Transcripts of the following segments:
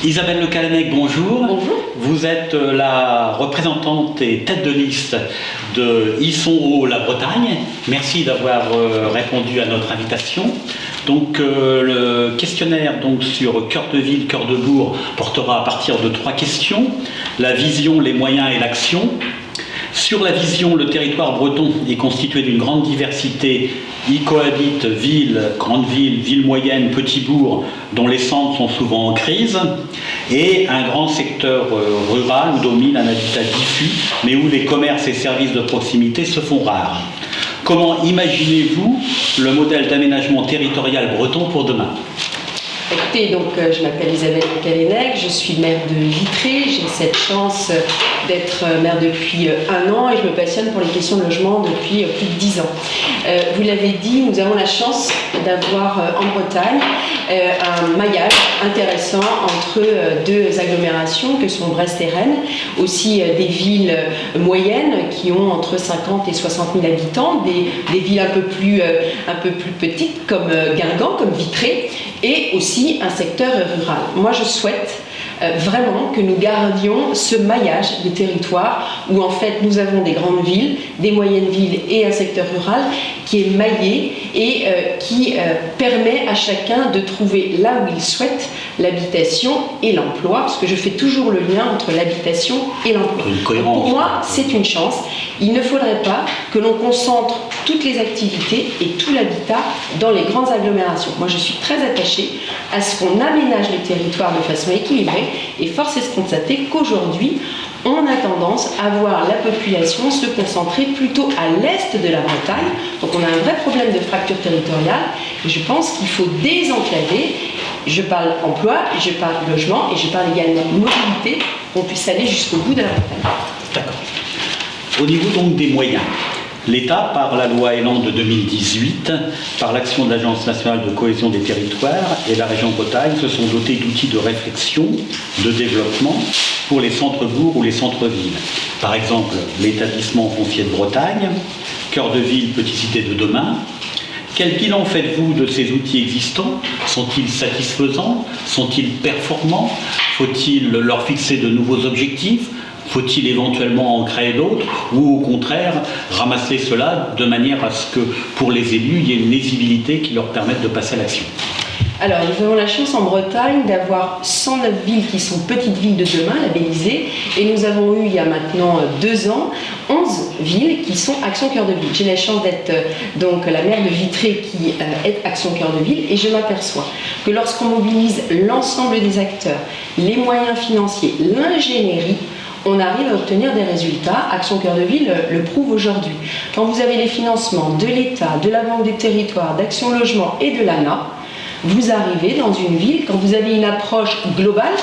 Isabelle Le Callennec, bonjour. Bonjour. Vous êtes la représentante et tête de liste de Ils-sont-Hauts la Bretagne. Merci d'avoir répondu à notre invitation. Donc le questionnaire sur cœur de ville, cœur de bourg portera à partir de 3 questions. La vision, les moyens et l'action. Sur la vision, le territoire breton est constitué d'une grande diversité. Y cohabitent villes, grandes villes, villes moyennes, petits bourgs, dont les centres sont souvent en crise, et un grand secteur rural où domine un habitat diffus, mais où les commerces et services de proximité se font rares. Comment imaginez-vous le modèle d'aménagement territorial breton pour demain ? Écoutez, je m'appelle Isabelle Le Callennec, je suis maire de Vitré, j'ai cette chance d'être maire depuis 1 an et je me passionne pour les questions de logement depuis plus de 10 ans. Vous l'avez dit, nous avons la chance d'avoir en Bretagne un maillage intéressant entre 2 agglomérations que sont Brest et Rennes, aussi des villes moyennes qui ont entre 50 et 60 000 habitants, des villes un peu plus petites comme Guingamp, comme Vitré, et aussi un secteur rural. Moi, je souhaite vraiment que nous gardions ce maillage des territoires où en fait nous avons des grandes villes, des moyennes villes et un secteur rural qui est maillé et qui permet à chacun de trouver là où il souhaite l'habitation et l'emploi, parce que je fais toujours le lien entre l'habitation et l'emploi. Pour moi, c'est une chance. Il ne faudrait pas que l'on concentre toutes les activités et tout l'habitat dans les grandes agglomérations. Moi, je suis très attachée à ce qu'on aménage les territoires de façon équilibrée et force est de constater qu'aujourd'hui, on a tendance à voir la population se concentrer plutôt à l'est de la Bretagne. Donc on a un vrai problème de fracture territoriale et je pense qu'il faut désenclaver. Je parle emploi, je parle logement et je parle également mobilité, qu'on puisse aller jusqu'au bout de la Bretagne. D'accord. Au niveau donc des moyens, l'État, par la loi Elan de 2018, par l'action de l'Agence nationale de cohésion des territoires et la région Bretagne, se sont dotés d'outils de réflexion, de développement pour les centres-bourgs ou les centres-villes. Par exemple, l'établissement foncier de Bretagne, cœur de ville, petite cité de demain. Quel bilan faites-vous de ces outils existants ? Sont-ils satisfaisants ? Sont-ils performants ? Faut-il leur fixer de nouveaux objectifs ? Faut-il éventuellement en créer d'autres ou au contraire ramasser cela de manière à ce que pour les élus il y ait une lisibilité qui leur permette de passer à l'action ? Alors, nous avons la chance en Bretagne d'avoir 109 villes qui sont petites villes de demain, labellisées, et nous avons eu il y a maintenant 2 ans 11 villes qui sont Action Cœur de Ville. J'ai la chance d'être donc la maire de Vitré qui est Action Cœur de Ville, et je m'aperçois que lorsqu'on mobilise l'ensemble des acteurs, les moyens financiers, l'ingénierie, on arrive à obtenir des résultats. Action Cœur de Ville le prouve aujourd'hui. Quand vous avez les financements de l'État, de la Banque des Territoires, d'Action Logement et de l'ANA, vous arrivez dans une ville, quand vous avez une approche globale,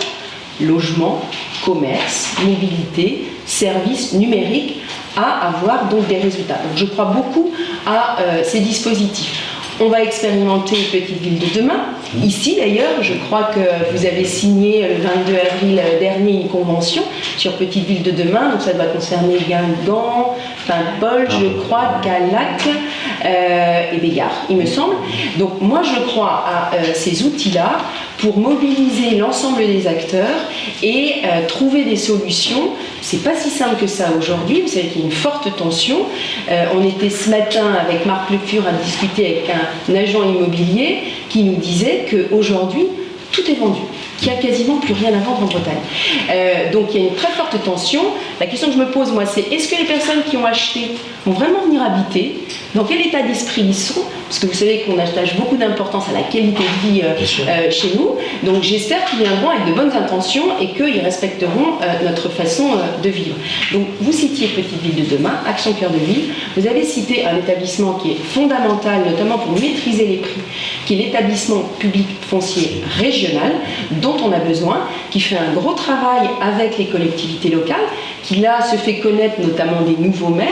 logement, commerce, mobilité, services numériques, à avoir donc des résultats. Donc je crois beaucoup à ces dispositifs. On va expérimenter Petite Ville de demain. Ici d'ailleurs, je crois que vous avez signé le 22 avril dernier une convention sur Petite Ville de demain, donc ça doit concerner Guingamp, Paimpol, je crois, Calac et Bégard, il me semble. Donc moi je crois à ces outils-là pour mobiliser l'ensemble des acteurs et trouver des solutions. C'est pas si simple que ça aujourd'hui, vous savez qu'il y a une forte tension. On était ce matin avec Marc Le Fur à discuter avec un agent immobilier qui nous disait qu'aujourd'hui, tout est vendu, qu'il n'y a quasiment plus rien à vendre en Bretagne. Donc il y a une très forte tension. La question que je me pose, moi, c'est est-ce que les personnes qui ont acheté vont vraiment venir habiter ? Dans quel état d'esprit ils sont ? Parce que vous savez qu'on attache beaucoup d'importance à la qualité de vie chez nous. Donc j'espère qu'ils viendront avec de bonnes intentions et qu'ils respecteront notre façon de vivre. Donc vous citiez Petite Ville de demain, Action Cœur de Ville. Vous avez cité un établissement qui est fondamental, notamment pour maîtriser les prix, qui est l'établissement public foncier régional, dont on a besoin, qui fait un gros travail avec les collectivités locales, qui là se fait connaître notamment des nouveaux maires,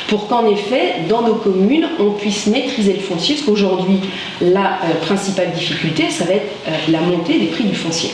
pour qu'en effet, dans nos communes, on puisse maîtriser le foncier, parce qu'aujourd'hui, la principale difficulté, ça va être la montée des prix du foncier.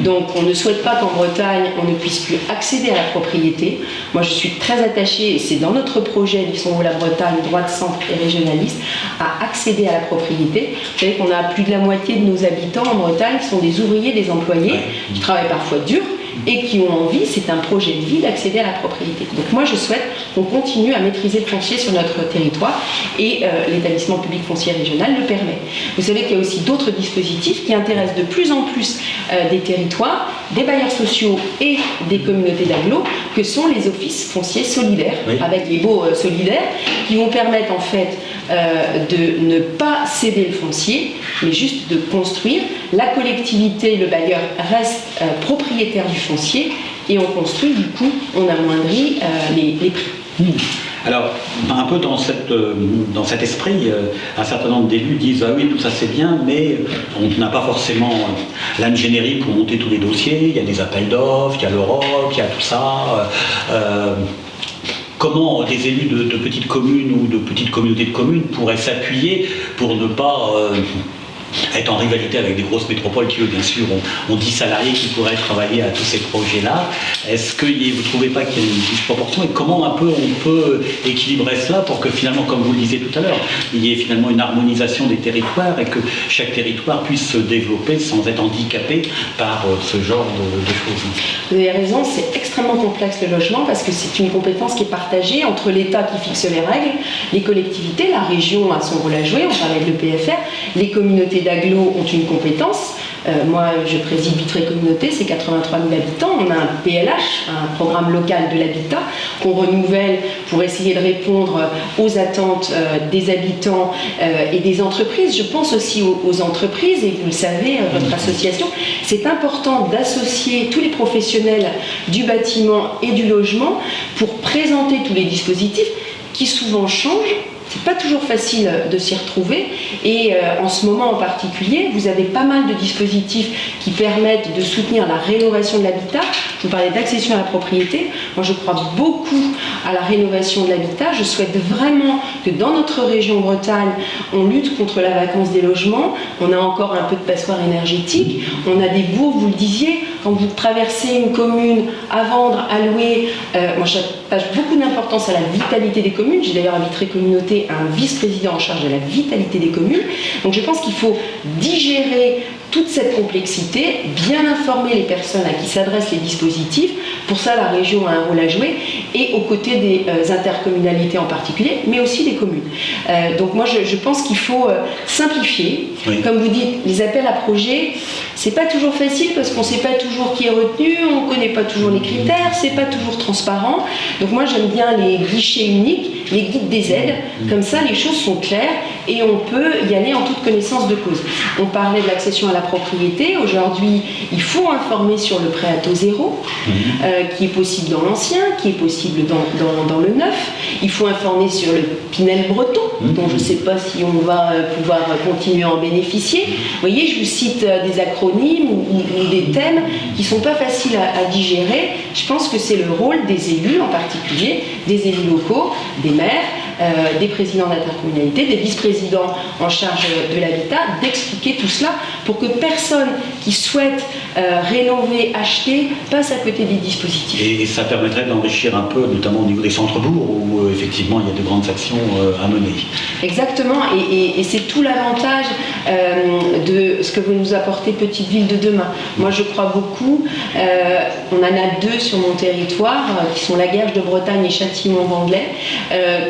Donc on ne souhaite pas qu'en Bretagne, on ne puisse plus accéder à la propriété. Moi, je suis très attachée, et c'est dans notre projet L'Issons-la Bretagne, droite, centre et régionaliste, à accéder à la propriété. Vous savez qu'on a plus de la moitié de nos habitants en Bretagne qui sont des ouvriers, des employés, qui travaillent parfois dur, et qui ont envie, c'est un projet de vie, d'accéder à la propriété. Donc moi je souhaite qu'on continue à maîtriser le foncier sur notre territoire et l'établissement public foncier régional le permet. Vous savez qu'il y a aussi d'autres dispositifs qui intéressent de plus en plus des territoires, des bailleurs sociaux et des communautés d'agglo, que sont les offices fonciers solidaires, avec les baux solidaires, qui vont permettre en fait de ne pas céder le foncier, mais juste de construire. La collectivité, le bailleur reste propriétaire du foncier et on construit, du coup, on amoindrit les prix. Alors, un peu dans cet esprit, un certain nombre d'élus disent « Ah oui, tout ça c'est bien, mais on n'a pas forcément l'ingénierie pour monter tous les dossiers, il y a des appels d'offres, il y a l'Europe, il y a tout ça. Comment des élus de petites communes ou de petites communautés de communes pourraient s'appuyer pour ne pas être en rivalité avec des grosses métropoles qui, eux, bien sûr, ont 10 salariés qui pourraient travailler à tous ces projets-là. Est-ce que vous ne trouvez pas qu'il y a une disproportion? Et comment un peu on peut équilibrer cela pour que finalement, comme vous le disiez tout à l'heure, il y ait finalement une harmonisation des territoires et que chaque territoire puisse se développer sans être handicapé par ce genre de choses? Vous avez raison, c'est extrêmement complexe le logement parce que c'est une compétence qui est partagée entre l'État qui fixe les règles, les collectivités, la région a son rôle à jouer, on parlait de l'EPFR, les communautés d'agglo ont une compétence. Moi, je préside Vitré Communauté, c'est 83 000 habitants. On a un PLH, un programme local de l'habitat, qu'on renouvelle pour essayer de répondre aux attentes des habitants et des entreprises. Je pense aussi aux entreprises, et vous le savez, votre association, c'est important d'associer tous les professionnels du bâtiment et du logement pour présenter tous les dispositifs qui souvent changent. C'est pas toujours facile de s'y retrouver et en ce moment en particulier, vous avez pas mal de dispositifs qui permettent de soutenir la rénovation de l'habitat. Je vous parlais d'accession à la propriété. Moi, je crois beaucoup à la rénovation de l'habitat. Je souhaite vraiment que dans notre région Bretagne, on lutte contre la vacance des logements. On a encore un peu de passoire énergétique. On a des bourgs, vous le disiez, quand vous traversez une commune à vendre, à louer. Moi, j'attache beaucoup d'importance à la vitalité des communes. J'ai d'ailleurs à Vitré Communauté un vice-président en charge de la vitalité des communes. Donc je pense qu'il faut digérer toute cette complexité, bien informer les personnes à qui s'adressent les dispositifs. Pour ça, la région a un rôle à jouer, et aux côtés des intercommunalités en particulier, mais aussi des communes. Donc moi, je pense qu'il faut simplifier. Oui. Comme vous dites, les appels à projets, c'est pas toujours facile parce qu'on sait pas toujours qui est retenu, on connaît pas toujours les critères, c'est pas toujours transparent. Donc moi, j'aime bien les guichets uniques, les guides des aides. Comme ça, les choses sont claires et on peut y aller en toute connaissance de cause. On parlait de l'accession à la propriété. Aujourd'hui, il faut informer sur le prêt à taux zéro, qui est possible dans l'ancien, qui est possible dans le neuf. Il faut informer sur le Pinel breton, dont je ne sais pas si on va pouvoir continuer à en bénéficier. Vous voyez, je vous cite des acronymes ou des thèmes qui ne sont pas faciles à digérer. Je pense que c'est le rôle des élus, en particulier des élus locaux, des maires, des présidents d'intercommunalité, des vice-présidents en charge de l'habitat, d'expliquer tout cela pour que personne qui souhaite rénover, acheter, passe à côté des dispositifs. Et ça permettrait d'enrichir un peu, notamment au niveau des centres-bourgs, où effectivement il y a de grandes actions à mener. Exactement, et c'est tout l'avantage de ce que vous nous apportez Petite Ville de demain. Moi je crois beaucoup, on en a deux sur mon territoire, qui sont la Guerche de Bretagne et Châtillon-Vandelay,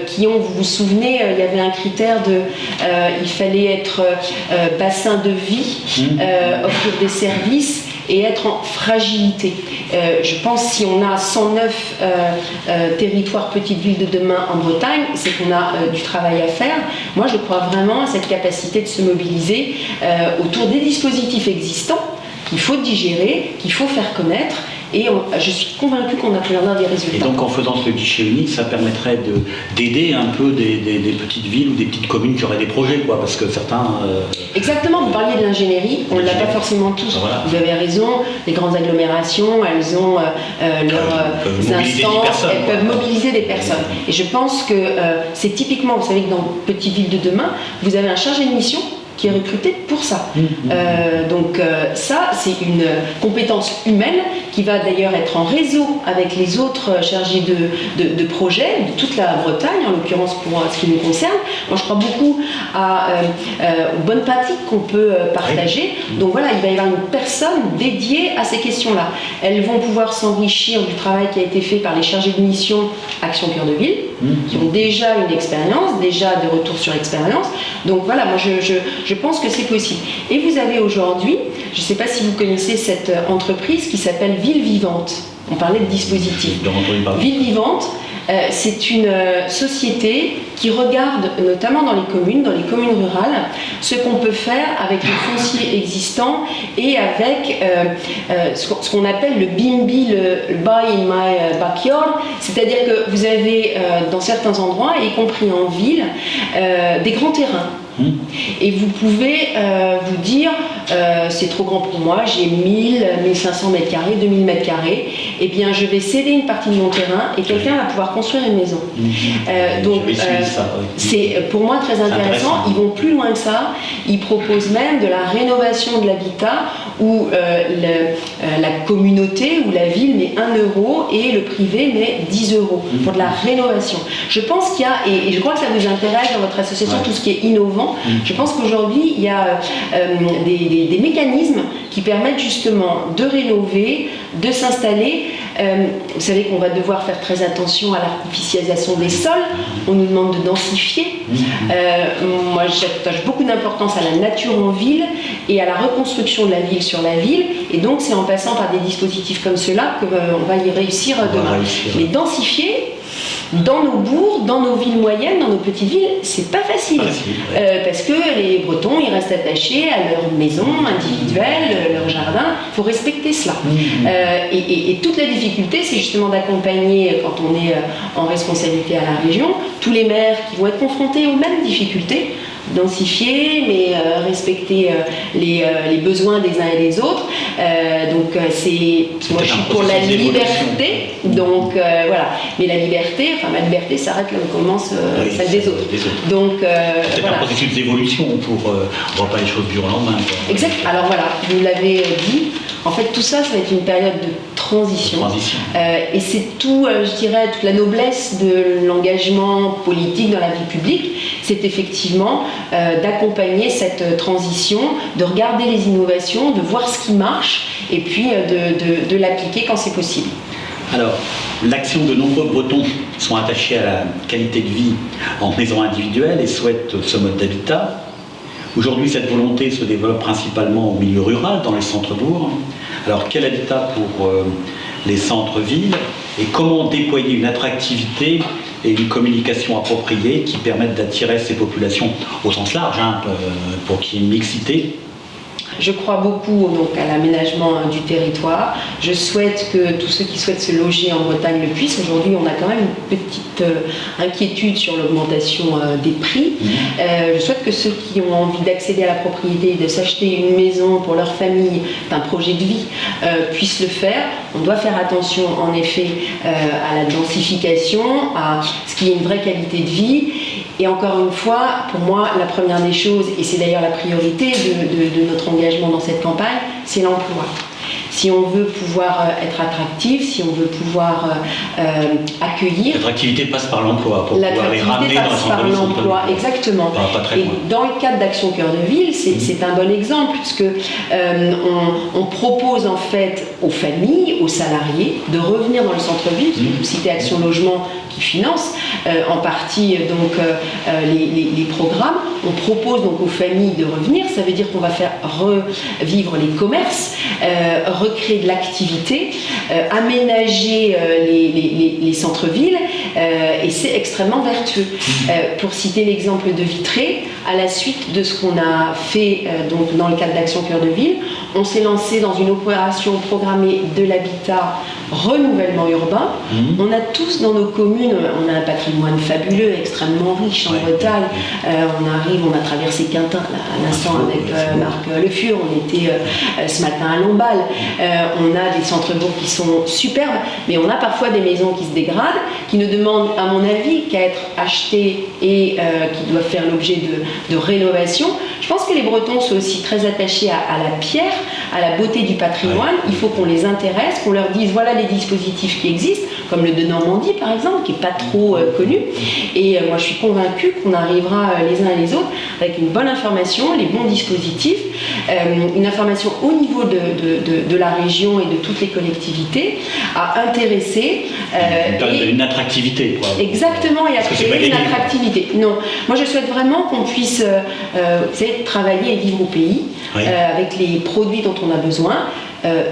qui ont, vous vous souvenez, il y avait un critère de, il fallait être bassin de vie, offrir des services et être en fragilité. Je pense si on a 109 territoires petites villes de demain en Bretagne, c'est qu'on a du travail à faire. Moi, je crois vraiment à cette capacité de se mobiliser autour des dispositifs existants qu'il faut digérer, qu'il faut faire connaître. Et je suis convaincue qu'on obtiendra des résultats. Et donc en faisant ce guichet unique, ça permettrait d'aider un peu des petites villes ou des petites communes qui auraient des projets, quoi, parce que certains Exactement, vous parliez de l'ingénierie, on ne l'a pas forcément tous. Voilà. Vous avez raison, les grandes agglomérations, elles ont leurs instances, elles peuvent mobiliser des personnes. Et je pense que c'est typiquement, vous savez que dans Petite Ville de demain, vous avez un chargé de mission qui est recruté pour ça. Donc ça, c'est une compétence humaine qui va d'ailleurs être en réseau avec les autres chargés de projets de toute la Bretagne, en l'occurrence pour ce qui nous concerne. Moi, je crois beaucoup aux bonnes pratiques qu'on peut partager. Donc voilà, il va y avoir une personne dédiée à ces questions-là. Elles vont pouvoir s'enrichir du travail qui a été fait par les chargés de mission Action Cœur de Ville, qui ont déjà une expérience, déjà des retours sur expérience. Donc voilà, moi je pense que c'est possible. Et vous avez aujourd'hui, je ne sais pas si vous connaissez cette entreprise qui s'appelle Ville Vivante. On parlait de dispositif. Ville Vivante, c'est une société qui regarde, notamment dans les communes rurales, ce qu'on peut faire avec le foncier existant et avec ce qu'on appelle le BIMBY, le Buy in My Backyard, c'est-à-dire que vous avez dans certains endroits, y compris en ville, des grands terrains. Et vous pouvez vous dire c'est trop grand pour moi, j'ai 1000, 1500 mètres carrés, 2000 mètres carrés, et bien je vais céder une partie de mon terrain et quelqu'un va pouvoir construire une maison. Donc c'est pour moi très intéressant. Ils vont plus loin que ça, ils proposent même de la rénovation de l'habitat où la communauté ou la ville met 1 euro et le privé met 10 euros pour de la rénovation. Je pense qu'il y a, et je crois que ça vous intéresse dans votre association, tout ce qui est innovant. Je pense qu'aujourd'hui il y a des mécanismes qui permettent justement de rénover, de s'installer. Vous savez qu'on va devoir faire très attention à l'artificialisation des sols. On nous demande de densifier. Moi, j'attache beaucoup d'importance à la nature en ville et à la reconstruction de la ville sur la ville. Et donc, c'est en passant par des dispositifs comme ceux-là qu'on va y réussir demain. Mais densifier, dans nos bourgs, dans nos villes moyennes, dans nos petites villes, c'est pas facile. Parce que les Bretons, ils restent attachés à leur maison individuelle, leur jardin. Il faut respecter cela. Et toute la difficulté, c'est justement d'accompagner, quand on est en responsabilité à la région, tous les maires qui vont être confrontés aux mêmes difficultés, densifier, mais respecter les besoins des uns et des autres. Moi je suis pour la liberté, donc voilà. Mais la liberté, ma liberté s'arrête là où commence celle des autres. Donc c'est un processus d'évolution pour on voit pas les choses du jour au lendemain. Exact. Alors voilà, vous l'avez dit. En fait, tout ça, ça va être une période de transition. Et c'est tout, je dirais, toute la noblesse de l'engagement politique dans la vie publique, c'est effectivement d'accompagner cette transition, de regarder les innovations, de voir ce qui marche, et puis de l'appliquer quand c'est possible. Alors, l'action de nombreux Bretons sont attachés à la qualité de vie en maison individuelle et souhaitent ce mode d'habitat. Aujourd'hui, cette volonté se développe principalement au milieu rural, dans les centres-bourgs. Alors, quel habitat pour les centres-villes et comment déployer une attractivité et une communication appropriée qui permettent d'attirer ces populations au sens large, pour qu'il y ait une mixité? Je crois beaucoup donc, à l'aménagement du territoire. Je souhaite que tous ceux qui souhaitent se loger en Bretagne le puissent. Aujourd'hui, on a quand même une petite inquiétude sur l'augmentation des prix. Je souhaite que ceux qui ont envie d'accéder à la propriété, de s'acheter une maison pour leur famille, un projet de vie, puissent le faire. On doit faire attention, en effet, à la densification, à ce qui est une vraie qualité de vie. Et encore une fois, pour moi, la première des choses, et c'est d'ailleurs la priorité de notre engagement dans cette campagne, c'est l'emploi. Si on veut pouvoir être attractif, si on veut pouvoir accueillir... L'attractivité passe par l'emploi, pour pouvoir les ramener dans le centre-ville. L'emploi, exactement. Et dans le cadre d'Action Cœur de Ville, c'est un bon exemple, puisque on propose en fait aux familles, aux salariés, de revenir dans le centre-ville. Vous citez Action Logement qui finance en partie donc, les programmes. On propose donc aux familles de revenir, ça veut dire qu'on va faire revivre les commerces, recréer de l'activité, aménager les centres-villes, et c'est extrêmement vertueux. Pour citer l'exemple de Vitré, à la suite de ce qu'on a fait donc, dans le cadre d'Action Cœur de Ville, On s'est lancé dans une opération programmée de l'habitat renouvellement urbain. On a tous dans nos communes, on a un patrimoine fabuleux, extrêmement riche en Bretagne. On a traversé Quintin là, à l'instant avec Marc Le Fur, on était ce matin à Lamballe. On a des centres-bourgs qui sont superbes, mais on a parfois des maisons qui se dégradent, qui ne demandent, à mon avis, qu'à être achetées et qui doivent faire l'objet de rénovation. Je pense que les Bretons sont aussi très attachés à la pierre, à la beauté du patrimoine. Il faut qu'on les intéresse, qu'on leur dise voilà les dispositifs qui existent, comme le de Normandie par exemple, qui n'est pas trop connu. Et moi je suis convaincue qu'on arrivera les uns et les autres avec une bonne information, les bons dispositifs, une information au niveau de la région et de toutes les collectivités à intéresser. Une attractivité, quoi. Exactement, et à créer une attractivité. Non, moi je souhaite vraiment qu'on puisse travailler et vivre au pays avec les produits dont on a besoin.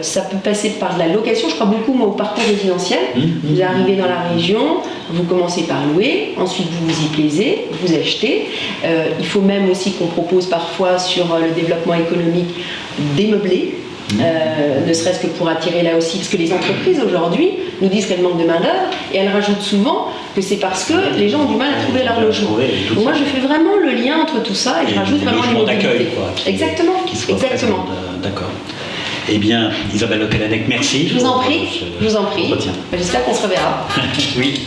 Ça peut passer par de la location. Je crois beaucoup moi, au parcours résidentiel. Vous arrivez dans la région, vous commencez par louer, ensuite vous vous y plaisez, vous achetez. Il faut même aussi qu'on propose parfois sur le développement économique des meublés. Ne serait-ce que pour attirer là aussi, parce que les entreprises aujourd'hui nous disent qu'elles manquent de main-d'œuvre et elles rajoutent souvent que c'est parce que les gens ont du mal à trouver leur logement. Donc moi je fais vraiment le lien entre tout ça et je rajoute vraiment les d'accueil, quoi. Exactement. Exactement. D'accord. Eh bien, Isabelle Le Callennec, merci. Je vous en prie. J'espère qu'on se reverra. Oui.